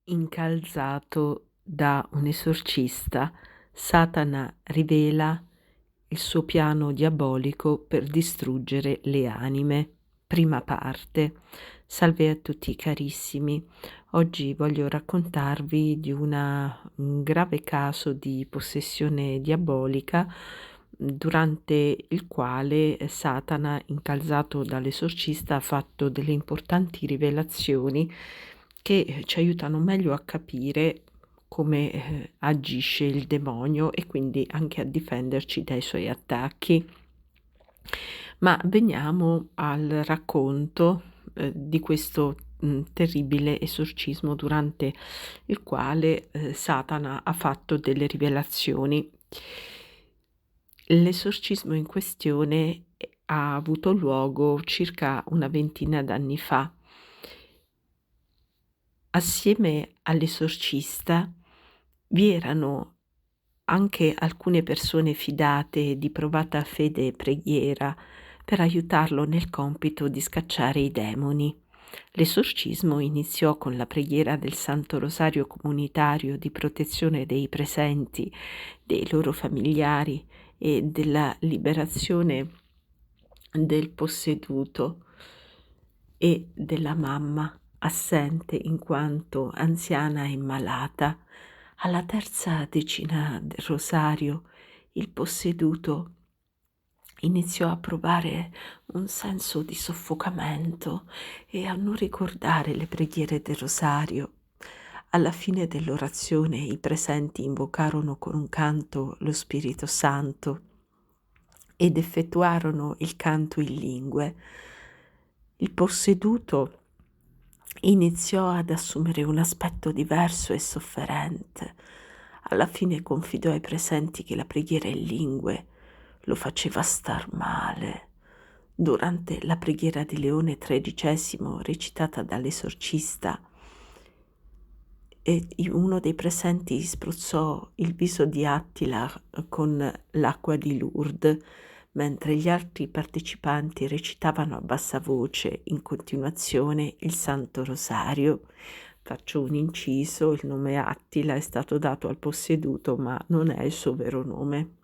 Incalzato da un esorcista, Satana rivela il suo piano diabolico per distruggere le anime. Prima parte. Salve a tutti carissimi. Oggi voglio raccontarvi di un grave caso di possessione diabolica durante il quale Satana, incalzato dall'esorcista, ha fatto delle importanti rivelazioni che ci aiutano meglio a capire come agisce il demonio e quindi anche a difenderci dai suoi attacchi. Ma veniamo al racconto di questo terribile esorcismo durante il quale Satana ha fatto delle rivelazioni. L'esorcismo in questione ha avuto luogo circa una ventina d'anni fa. Assieme all'esorcista vi erano anche alcune persone fidate di provata fede e preghiera per aiutarlo nel compito di scacciare i demoni. L'esorcismo iniziò con la preghiera del Santo Rosario comunitario di protezione dei presenti, dei loro familiari e della liberazione del posseduto e della mamma, assente in quanto anziana e malata. Alla terza decina del rosario il posseduto iniziò a provare un senso di soffocamento e a non ricordare le preghiere del rosario. Alla fine dell'orazione i presenti invocarono con un canto lo Spirito Santo ed effettuarono il canto in lingue. Il posseduto iniziò ad assumere un aspetto diverso e sofferente. Alla fine confidò ai presenti che la preghiera in lingue lo faceva star male. Durante la preghiera di Leone XIII, recitata dall'esorcista, uno dei presenti spruzzò il viso di Attila con l'acqua di Lourdes, mentre gli altri partecipanti recitavano a bassa voce in continuazione il Santo Rosario. Faccio un inciso: il nome Attila è stato dato al posseduto, ma non è il suo vero nome.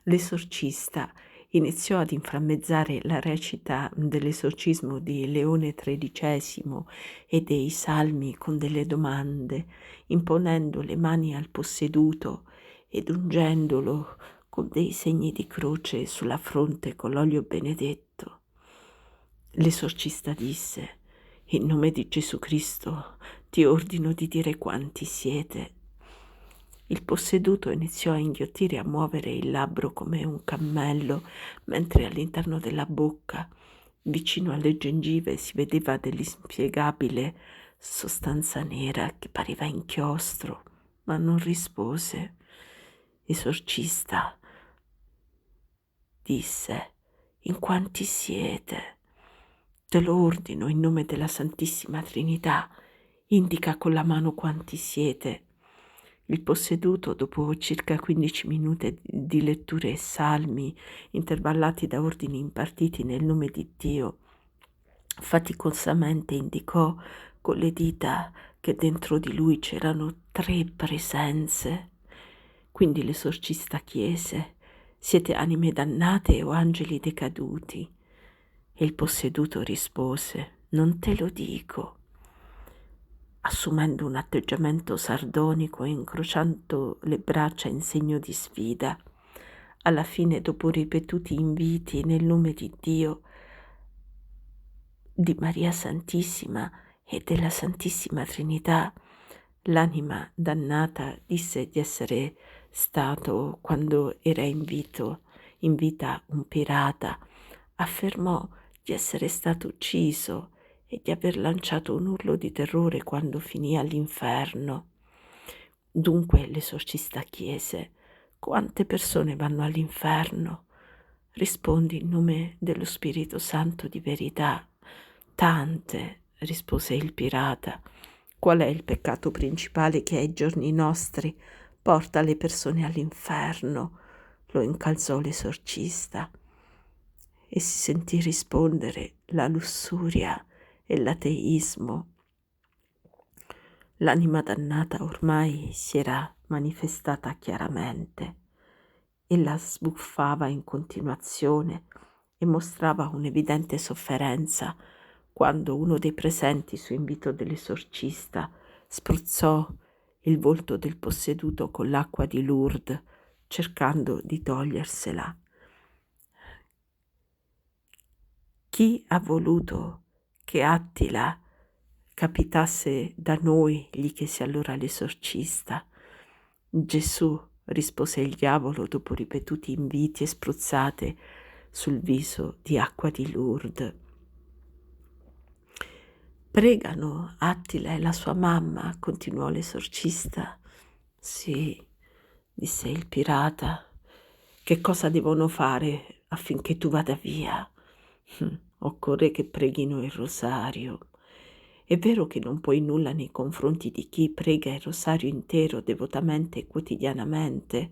L'esorcista iniziò ad inframmezzare la recita dell'esorcismo di Leone XIII e dei salmi con delle domande, imponendo le mani al posseduto ed ungendolo con dei segni di croce sulla fronte con l'olio benedetto. L'esorcista disse: «In nome di Gesù Cristo ti ordino di dire quanti siete». Il posseduto iniziò a inghiottire e a muovere il labbro come un cammello, mentre all'interno della bocca, vicino alle gengive, si vedeva dell'inspiegabile sostanza nera che pareva inchiostro, ma non rispose. Esorcista, disse: «In quanti siete?» «Te lo ordino in nome della Santissima Trinità, indica con la mano quanti siete». Il posseduto, dopo circa 15 minuti di letture e salmi, intervallati da ordini impartiti nel nome di Dio, faticosamente indicò con le dita che dentro di lui c'erano 3 presenze. Quindi l'esorcista chiese: «Siete anime dannate o angeli decaduti?» E il posseduto rispose: «Non te lo dico», assumendo un atteggiamento sardonico e incrociando le braccia in segno di sfida. Alla fine, dopo ripetuti inviti nel nome di Dio, di Maria Santissima e della Santissima Trinità, l'anima dannata disse di essere stato, quando era in vita un pirata, affermò di essere stato ucciso e di aver lanciato un urlo di terrore quando finì all'inferno. Dunque l'esorcista chiese: «Quante persone vanno all'inferno?» «Rispondi in nome dello Spirito Santo di verità». «Tante», rispose il pirata. «Qual è il peccato principale che ai giorni nostri porta le persone all'inferno?» lo incalzò l'esorcista. E si sentì rispondere: «La lussuria e l'ateismo». L'anima dannata ormai si era manifestata chiaramente. Ella sbuffava in continuazione e mostrava un'evidente sofferenza quando uno dei presenti, su invito dell'esorcista, spruzzò il volto del posseduto con l'acqua di Lourdes, cercando di togliersela. Chi ha voluto che Attila capitasse da noi, gli chiese allora l'esorcista. Gesù, rispose il diavolo dopo ripetuti inviti e spruzzate sul viso di acqua di Lourdes. Pregano Attila e la sua mamma, continuò l'esorcista. Sì, disse il pirata. Che cosa devono fare affinché tu vada via? Occorre che preghino il rosario. È vero che non puoi nulla nei confronti di chi prega il rosario intero devotamente e quotidianamente,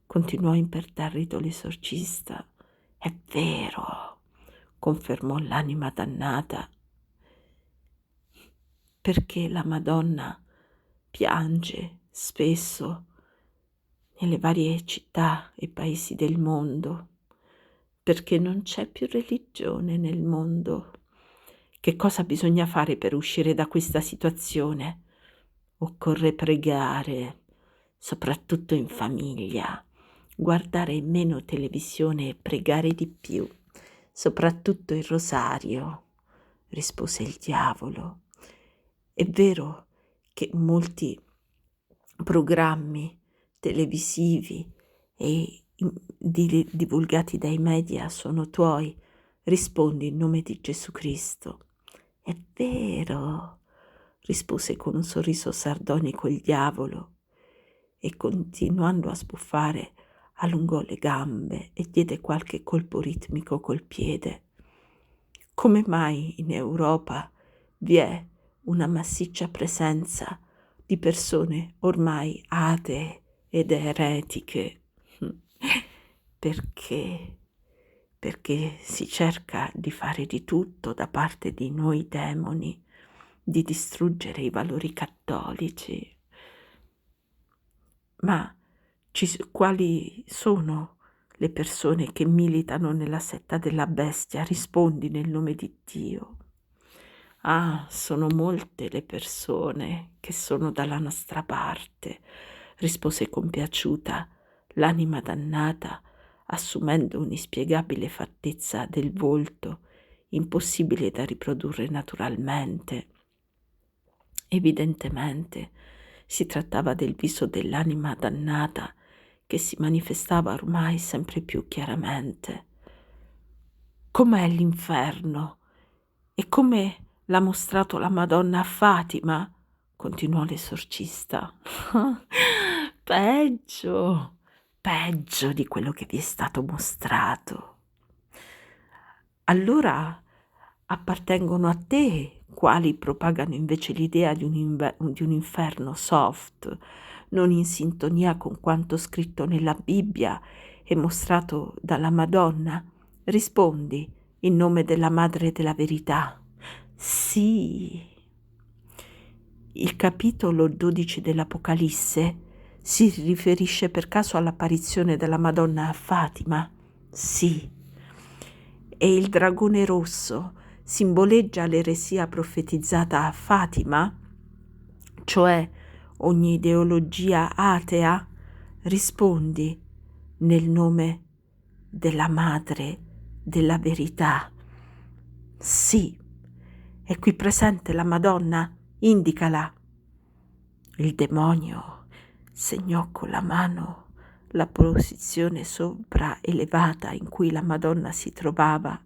continuò imperterrito l'esorcista. È vero, confermò l'anima dannata, perché la Madonna piange spesso nelle varie città e paesi del mondo, perché non c'è più religione nel mondo. Che cosa bisogna fare per uscire da questa situazione? Occorre pregare, soprattutto in famiglia, guardare meno televisione e pregare di più, soprattutto il rosario, rispose il diavolo. È vero che molti programmi televisivi e divulgati dai media sono tuoi, rispondi in nome di Gesù Cristo. È vero, rispose con un sorriso sardonico il diavolo e continuando a sbuffare allungò le gambe e diede qualche colpo ritmico col piede. Come mai in Europa vi è una massiccia presenza di persone ormai atee ed eretiche? Perché si cerca di fare di tutto da parte di noi demoni, di distruggere i valori cattolici. Ma quali sono le persone che militano nella setta della bestia? Rispondi nel nome di Dio. Ah, sono molte le persone che sono dalla nostra parte, rispose compiaciuta l'anima dannata, assumendo un'inspiegabile fattezza del volto, impossibile da riprodurre naturalmente. Evidentemente si trattava del viso dell'anima dannata che si manifestava ormai sempre più chiaramente. Com'è l'inferno? E come l'ha mostrato la Madonna a Fatima? Continuò l'esorcista. Peggio di quello che vi è stato mostrato. Allora appartengono a te quali propagano invece l'idea di un inferno soft, non in sintonia con quanto scritto nella Bibbia e mostrato dalla Madonna? Rispondi in nome della Madre della Verità. Sì. Il capitolo 12 dell'Apocalisse si riferisce per caso all'apparizione della Madonna a Fatima? Sì. E il dragone rosso simboleggia l'eresia profetizzata a Fatima? Cioè ogni ideologia atea? Rispondi nel nome della Madre della Verità. Sì. È qui presente la Madonna? Indicala. Il demonio segnò con la mano la posizione sopra elevata in cui la Madonna si trovava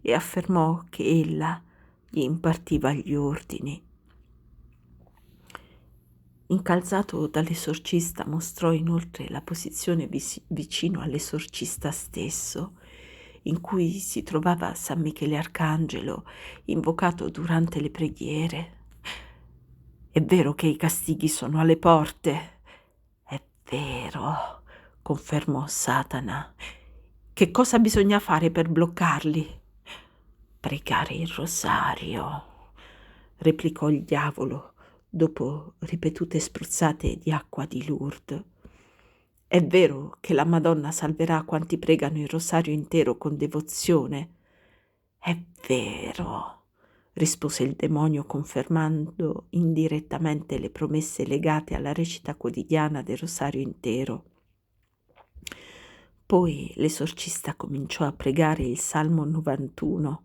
e affermò che ella gli impartiva gli ordini. Incalzato dall'esorcista mostrò inoltre la posizione vicino all'esorcista stesso, in cui si trovava San Michele Arcangelo, invocato durante le preghiere. È vero che i castighi sono alle porte? È vero, confermò Satana. Che cosa bisogna fare per bloccarli? Pregare il rosario, replicò il diavolo, dopo ripetute spruzzate di acqua di Lourdes. È vero che la Madonna salverà quanti pregano il rosario intero con devozione? È vero, rispose il demonio confermando indirettamente le promesse legate alla recita quotidiana del rosario intero. Poi l'esorcista cominciò a pregare il Salmo 91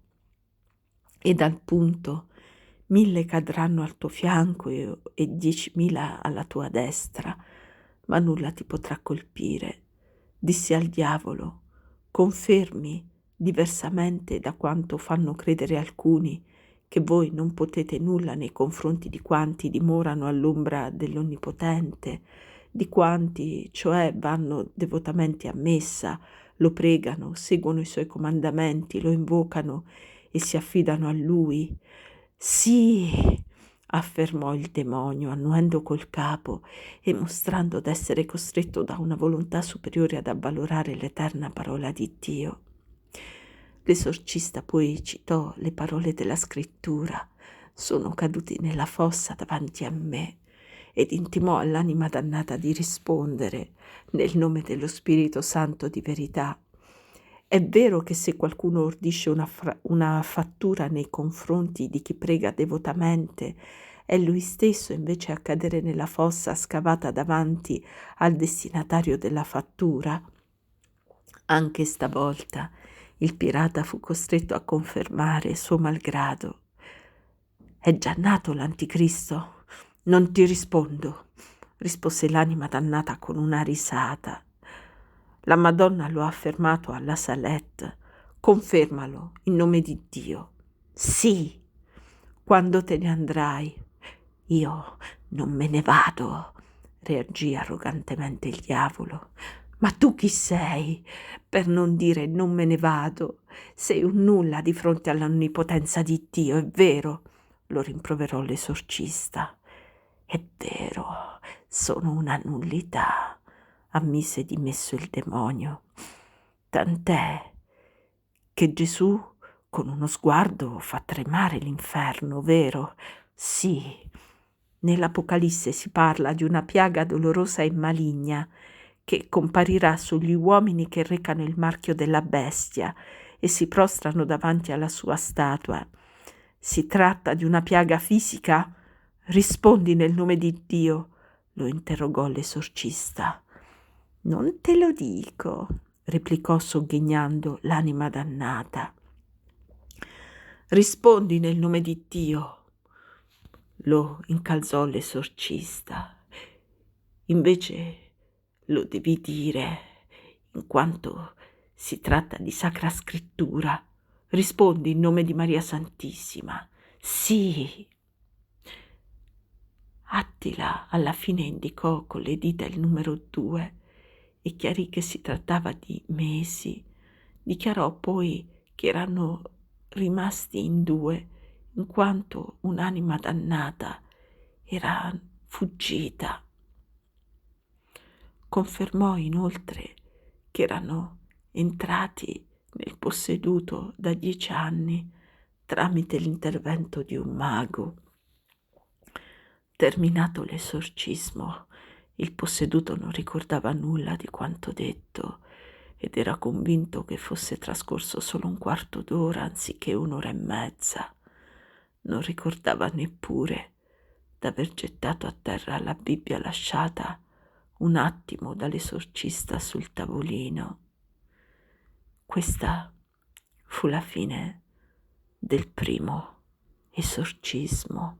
e dal punto 1000 cadranno al tuo fianco e 10.000 alla tua destra, ma nulla ti potrà colpire. Disse al diavolo: confermi, diversamente da quanto fanno credere alcuni, che voi non potete nulla nei confronti di quanti dimorano all'ombra dell'Onnipotente, di quanti, cioè, vanno devotamente a messa, lo pregano, seguono i suoi comandamenti, lo invocano e si affidano a lui. Sì, affermò il demonio, annuendo col capo e mostrando d'essere costretto da una volontà superiore ad avvalorare l'eterna parola di Dio. L'esorcista poi citò le parole della scrittura: sono caduti nella fossa davanti a me, ed intimò all'anima dannata di rispondere nel nome dello Spirito Santo di verità. È vero che se qualcuno ordisce una fattura nei confronti di chi prega devotamente, è lui stesso invece a cadere nella fossa scavata davanti al destinatario della fattura. Anche stavolta il pirata fu costretto a confermare suo malgrado: è già nato l'anticristo? Non ti rispondo, rispose l'anima dannata con una risata. La Madonna lo ha affermato alla Salette. Confermalo in nome di Dio. Sì. Quando te ne andrai? Io non me ne vado, reagì arrogantemente il diavolo. Ma tu chi sei? Per non dire non me ne vado. Sei un nulla di fronte all'onnipotenza di Dio, è vero? Lo rimproverò l'esorcista. È vero, sono una nullità, ammise dimesso il demonio. Tant'è che Gesù con uno sguardo fa tremare l'inferno, vero? Sì. Nell'Apocalisse si parla di una piaga dolorosa e maligna che comparirà sugli uomini che recano il marchio della bestia e si prostrano davanti alla sua statua. Si tratta di una piaga fisica? Rispondi nel nome di Dio, lo interrogò l'esorcista. Non te lo dico, replicò sogghignando l'anima dannata. Rispondi nel nome di Dio, lo incalzò l'esorcista. Invece lo devi dire, in quanto si tratta di Sacra Scrittura. Rispondi in nome di Maria Santissima. Sì. Attila alla fine indicò con le dita il numero 2 e chiarì che si trattava di mesi. Dichiarò poi che erano rimasti in 2, in quanto un'anima dannata era fuggita. Confermò inoltre che erano entrati nel posseduto da 10 anni tramite l'intervento di un mago. Terminato l'esorcismo, il posseduto non ricordava nulla di quanto detto ed era convinto che fosse trascorso solo un quarto d'ora anziché un'ora e mezza. Non ricordava neppure d'aver gettato a terra la Bibbia lasciata un attimo dall'esorcista sul tavolino. Questa fu la fine del primo esorcismo.